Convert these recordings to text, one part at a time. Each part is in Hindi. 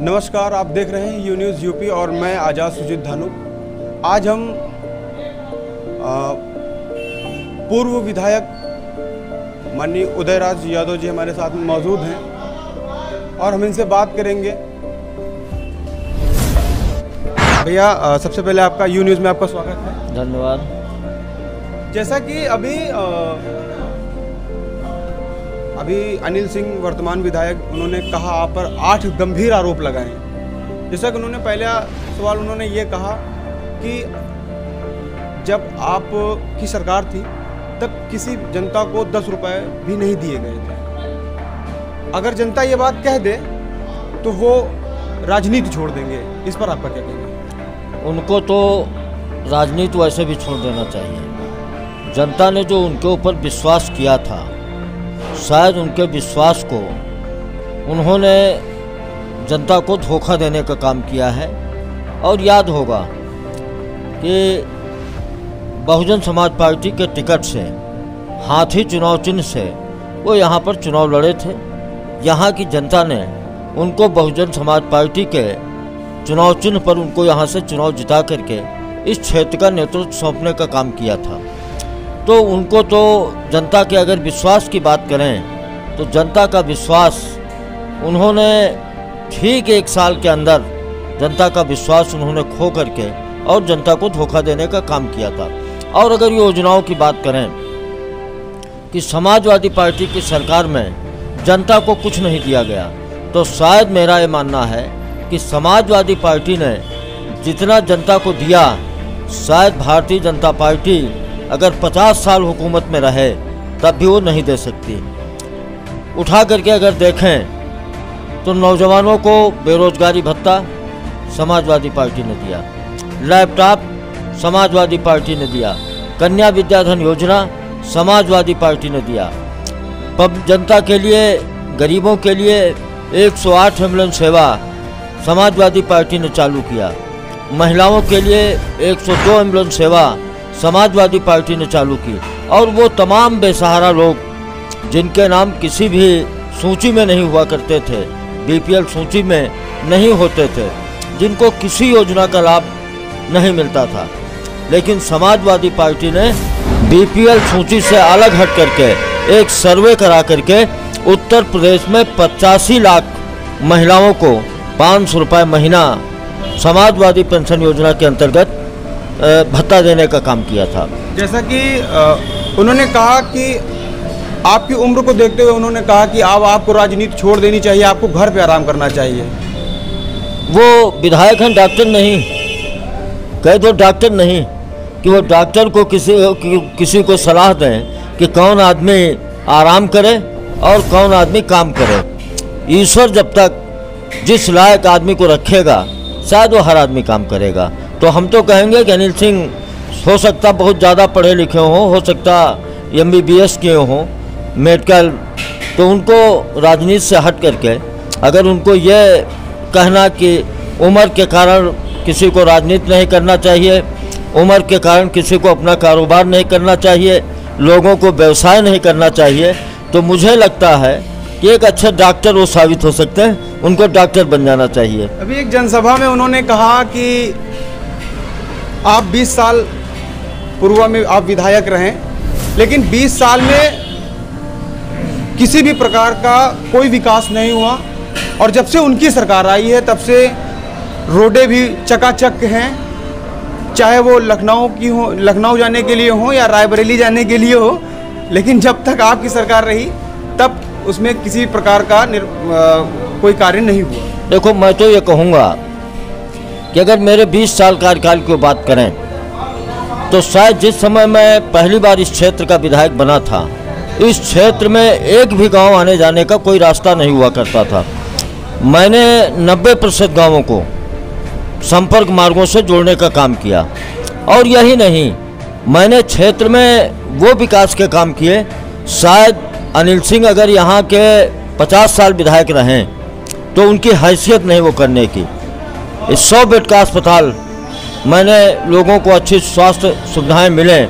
नमस्कार, आप देख रहे हैं यू न्यूज़ यूपी और मैं आज़ाद सुजीत धानु। आज हम पूर्व विधायक माननीय उदयराज यादव जी हमारे साथ में मौजूद हैं और हम इनसे बात करेंगे। भैया, सबसे पहले आपका यू न्यूज़ में आपका स्वागत है। धन्यवाद। जैसा कि अभी अनिल सिंह वर्तमान विधायक, उन्होंने कहा आप पर 8 गंभीर आरोप लगाए हैं। जैसा कि उन्होंने पहला सवाल उन्होंने ये कहा कि जब आपकी सरकार थी तब किसी जनता को 10 रुपए भी नहीं दिए गए थे। अगर जनता ये बात कह दे तो वो राजनीति छोड़ देंगे, इस पर आपका क्या कहना है? उनको तो राजनीति वैसे भी छोड़ देना चाहिए। जनता ने जो उनके ऊपर विश्वास किया था, शायद उनके विश्वास को उन्होंने जनता को धोखा देने का काम किया है। और याद होगा कि बहुजन समाज पार्टी के टिकट से, हाथी चुनाव चिन्ह से वो यहाँ पर चुनाव लड़े थे। यहाँ की जनता ने उनको बहुजन समाज पार्टी के चुनाव चिन्ह पर उनको यहाँ से चुनाव जिता करके इस क्षेत्र का नेतृत्व सौंपने का काम किया था। तो उनको तो जनता के अगर विश्वास की बात करें तो जनता का विश्वास उन्होंने ठीक 1 साल के अंदर जनता का विश्वास उन्होंने खो करके और जनता को धोखा देने का काम किया था। और अगर योजनाओं की बात करें कि समाजवादी पार्टी की सरकार में जनता को कुछ नहीं दिया गया, तो शायद मेरा ये मानना है कि समाजवादी पार्टी ने जितना जनता को दिया, शायद भारतीय जनता पार्टी अगर 50 साल हुकूमत में रहे तब भी वो नहीं दे सकती। उठा करके अगर देखें तो नौजवानों को बेरोजगारी भत्ता समाजवादी पार्टी ने दिया, लैपटॉप समाजवादी पार्टी ने दिया, कन्या विद्याधन योजना समाजवादी पार्टी ने दिया, जनता के लिए, गरीबों के लिए 108 एम्बुलेंस सेवा समाजवादी पार्टी ने चालू किया, महिलाओं के लिए 102 एम्बुलेंस सेवा समाजवादी पार्टी ने चालू की। और वो तमाम बेसहारा लोग जिनके नाम किसी भी सूची में नहीं हुआ करते थे, बीपीएल सूची में नहीं होते थे, जिनको किसी योजना का लाभ नहीं मिलता था, लेकिन समाजवादी पार्टी ने बीपीएल सूची से अलग हट करके एक सर्वे करा करके उत्तर प्रदेश में 85 लाख महिलाओं को 500 रुपये महीना समाजवादी पेंशन योजना के अंतर्गत भत्ता देने का काम किया था। जैसा कि उन्होंने कहा कि आपकी उम्र को देखते हुए उन्होंने कहा कि अब आपको राजनीति छोड़ देनी चाहिए, आपको घर पे आराम करना चाहिए। वो विधायक हैं, डॉक्टर नहीं। कह दो डॉक्टर नहीं कि वो डॉक्टर को किसी को सलाह दें कि कौन आदमी आराम करे और कौन आदमी काम करे। ईश्वर जब तक जिस लायक आदमी को रखेगा, शायद वो हर आदमी काम करेगा। तो हम तो कहेंगे कि अनिल सिंह हो सकता बहुत ज़्यादा पढ़े लिखे हो सकता MBBS किए हों, मेडिकल, तो उनको राजनीति से हट करके अगर उनको ये कहना कि उम्र के कारण किसी को राजनीति नहीं करना चाहिए, उम्र के कारण किसी को अपना कारोबार नहीं करना चाहिए, लोगों को व्यवसाय नहीं करना चाहिए, तो मुझे लगता है कि एक अच्छे डॉक्टर वो साबित हो सकते हैं, उनको डॉक्टर बन जाना चाहिए। अभी एक जनसभा में उन्होंने कहा कि आप 20 साल पूर्व में आप विधायक रहे, लेकिन 20 साल में किसी भी प्रकार का कोई विकास नहीं हुआ और जब से उनकी सरकार आई है तब से रोडें भी चकाचक हैं, चाहे वो लखनऊ की हो, लखनऊ जाने के लिए हो या रायबरेली जाने के लिए हो, लेकिन जब तक आपकी सरकार रही तब उसमें किसी प्रकार का कोई कार्य नहीं हुआ। देखो, मैं तो ये कहूँगा कि अगर मेरे 20 साल कार्यकाल की बात करें तो शायद जिस समय मैं पहली बार इस क्षेत्र का विधायक बना था, इस क्षेत्र में एक भी गांव आने जाने का कोई रास्ता नहीं हुआ करता था। मैंने 90% गांवों को संपर्क मार्गों से जोड़ने का काम किया। और यही नहीं, मैंने क्षेत्र में वो विकास के काम किए, शायद अनिल सिंह अगर यहाँ के 50 साल विधायक रहें तो उनकी हैसियत नहीं वो करने की। 100 बेड का अस्पताल मैंने लोगों को अच्छी स्वास्थ्य सुविधाएं मिले,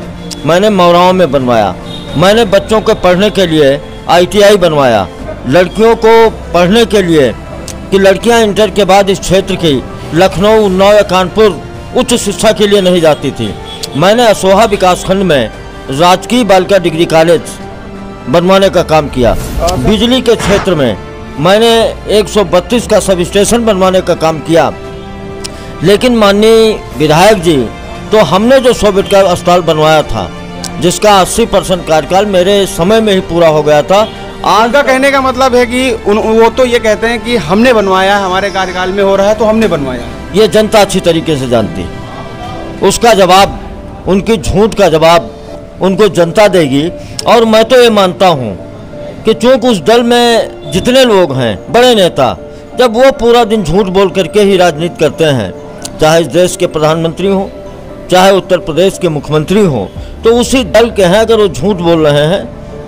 मैंने मौराओं में बनवाया। मैंने बच्चों के पढ़ने के लिए ITI बनवाया, लड़कियों को पढ़ने के लिए कि लड़कियां इंटर के बाद इस क्षेत्र की लखनऊ, उन्नाव या कानपुर उच्च शिक्षा के लिए नहीं जाती थी। मैंने असोहा विकासखंड में राजकीय बालिका डिग्री कॉलेज बनवाने का काम किया। बिजली के क्षेत्र में मैंने 132 का सब स्टेशन बनवाने का काम किया। लेकिन माननीय विधायक जी, तो हमने जो 100 बेड का अस्पताल बनवाया था, जिसका 80% कार्यकाल मेरे समय में ही पूरा हो गया था। उनका कहने का मतलब है कि वो तो ये कहते हैं कि हमने बनवाया, हमारे कार्यकाल में हो रहा है तो हमने बनवाया। ये जनता अच्छी तरीके से जानती है। उसका जवाब, उनकी झूठ का जवाब उनको जनता देगी। और मैं तो ये मानता हूँ कि चूँकि उस दल में जितने लोग हैं बड़े नेता, जब वो पूरा दिन झूठ बोल करके ही राजनीति करते हैं, चाहे इस देश के प्रधानमंत्री हों, चाहे उत्तर प्रदेश के मुख्यमंत्री हों, तो उसी दल के हैं। अगर वो झूठ बोल रहे हैं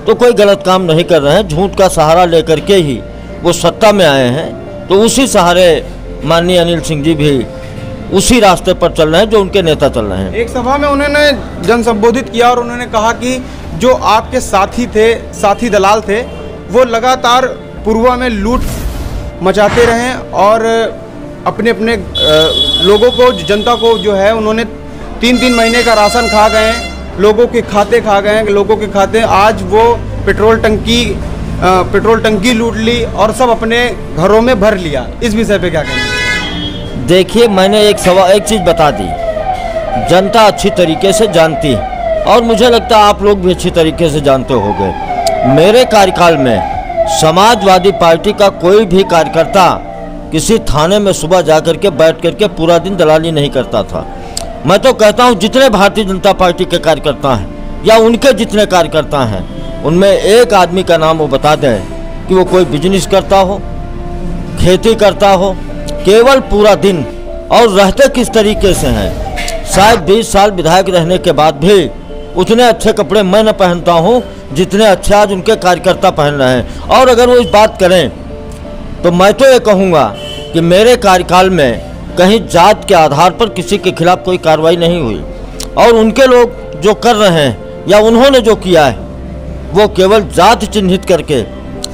तो कोई गलत काम नहीं कर रहे हैं। झूठ का सहारा लेकर के ही वो सत्ता में आए हैं, तो उसी सहारे माननीय अनिल सिंह जी भी उसी रास्ते पर चल रहे हैं जो उनके नेता चल रहे हैं। एक सभा में उन्होंने जन संबोधित किया और उन्होंने कहा कि जो आपके साथी थे, साथी दलाल थे, वो लगातार पूर्वा में लूट मचाते रहे और अपने अपने लोगों को, जनता को जो है उन्होंने 3-3 महीने का राशन खा गए, लोगों के खाते खा गए, लोगों के खाते। आज वो पेट्रोल टंकी लूट ली और सब अपने घरों में भर लिया। इस विषय पे क्या कहना? देखिए, मैंने एक चीज़ बता दी, जनता अच्छी तरीके से जानती है और मुझे लगता है आप लोग भी अच्छी तरीके से जानते होंगे। मेरे कार्यकाल में समाजवादी पार्टी का कोई भी कार्यकर्ता किसी थाने में सुबह जाकर के बैठ करके पूरा दिन दलाली नहीं करता था। मैं तो कहता हूँ जितने भारतीय जनता पार्टी के कार्यकर्ता हैं या उनके जितने कार्यकर्ता हैं, उनमें एक आदमी का नाम वो बता दें कि वो कोई बिजनेस करता हो, खेती करता हो, केवल पूरा दिन, और रहते किस तरीके से हैं। शायद 20 साल विधायक रहने के बाद भी उतने अच्छे कपड़े मैं न पहनता हूँ जितने अच्छे आज उनके कार्यकर्ता पहन रहे हैं। और अगर वो इस बात करें तो मैं तो ये कहूँगा कि मेरे कार्यकाल में कहीं जात के आधार पर किसी के खिलाफ कोई कार्रवाई नहीं हुई, और उनके लोग जो कर रहे हैं या उन्होंने जो किया है वो केवल जात चिन्हित करके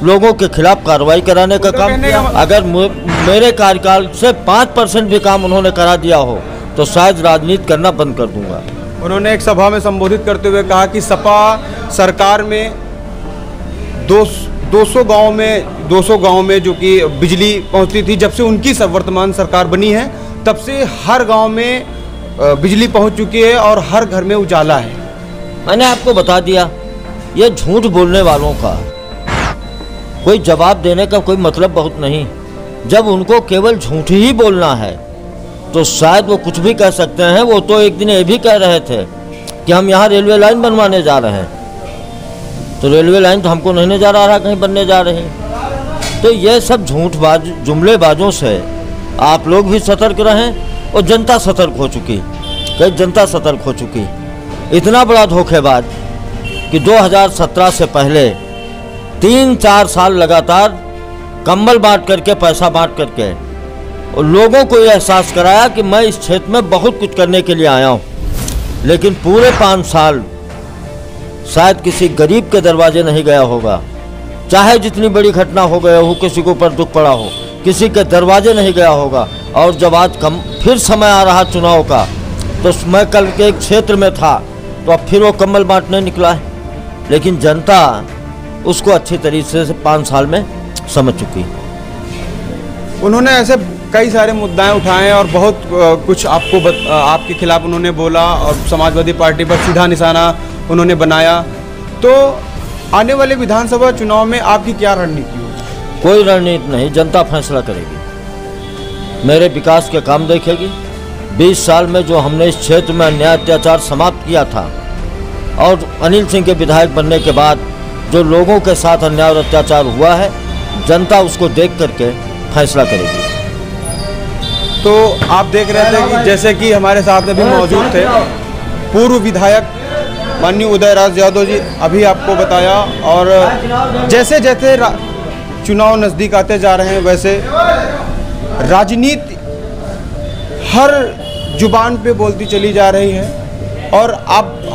लोगों के खिलाफ कार्रवाई कराने का काम किया। अगर मेरे कार्यकाल से 5% भी काम उन्होंने करा दिया हो तो शायद राजनीति करना बंद कर दूंगा। उन्होंने एक सभा में संबोधित करते हुए कहा कि सपा सरकार में 200 गांव में जो कि बिजली पहुंचती थी, जब से उनकी वर्तमान सरकार बनी है तब से हर गांव में बिजली पहुंच चुकी है और हर घर में उजाला है। मैंने आपको बता दिया, ये झूठ बोलने वालों का कोई जवाब देने का कोई मतलब बहुत नहीं। जब उनको केवल झूठ ही बोलना है तो शायद वो कुछ भी कह सकते हैं। वो तो एक दिन ये भी कह रहे थे कि हम यहाँ रेलवे लाइन बनवाने जा रहे हैं, तो रेलवे लाइन तो हमको नहीं नजर आ रहा कहीं बनने जा रही। तो ये सब झूठबाज जुमलेबाजों से आप लोग भी सतर्क रहें और जनता सतर्क हो चुकी, कई जनता सतर्क हो चुकी। इतना बड़ा धोखेबाज कि 2017 से पहले 3-4 साल लगातार कंबल बांट करके, पैसा बांट करके और लोगों को ये एहसास कराया कि मैं इस क्षेत्र में बहुत कुछ करने के लिए आया हूँ। लेकिन पूरे 5 साल शायद किसी गरीब के दरवाजे नहीं गया होगा, चाहे जितनी बड़ी घटना हो गया हो, किसी के ऊपर दुख पड़ा हो, किसी के दरवाजे नहीं गया होगा। और जब आज फिर समय आ रहा चुनाव का, तो मैं कल के एक क्षेत्र में था तो अब फिर वो कंबल बांटने निकला है। लेकिन जनता उसको अच्छी तरीके से 5 साल में समझ चुकी। उन्होंने ऐसे कई सारे मुद्दाएं उठाए और बहुत कुछ आपके खिलाफ उन्होंने बोला और समाजवादी पार्टी पर सीधा निशाना उन्होंने बनाया। तो आने वाले विधानसभा चुनाव में आपकी क्या रणनीति होगी? कोई रणनीति नहीं, जनता फैसला करेगी, मेरे विकास के काम देखेगी। 20 साल में जो हमने इस क्षेत्र में अन्याय अत्याचार समाप्त किया था और अनिल सिंह के विधायक बनने के बाद जो लोगों के साथ अन्याय और अत्याचार हुआ है, जनता उसको देख करके फैसला करेगी। तो आप देख रहे थे कि जैसे कि हमारे साथ में भी मौजूद थे पूर्व विधायक माननीय उदयराज यादव जी, अभी आपको बताया। और जैसे जैसे चुनाव नज़दीक आते जा रहे हैं वैसे राजनीति हर जुबान पे बोलती चली जा रही है और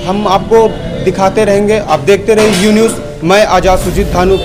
हम आपको दिखाते रहेंगे। आप देखते रहिए यू न्यूज़। मैं आज़ाद सुजीत धानु।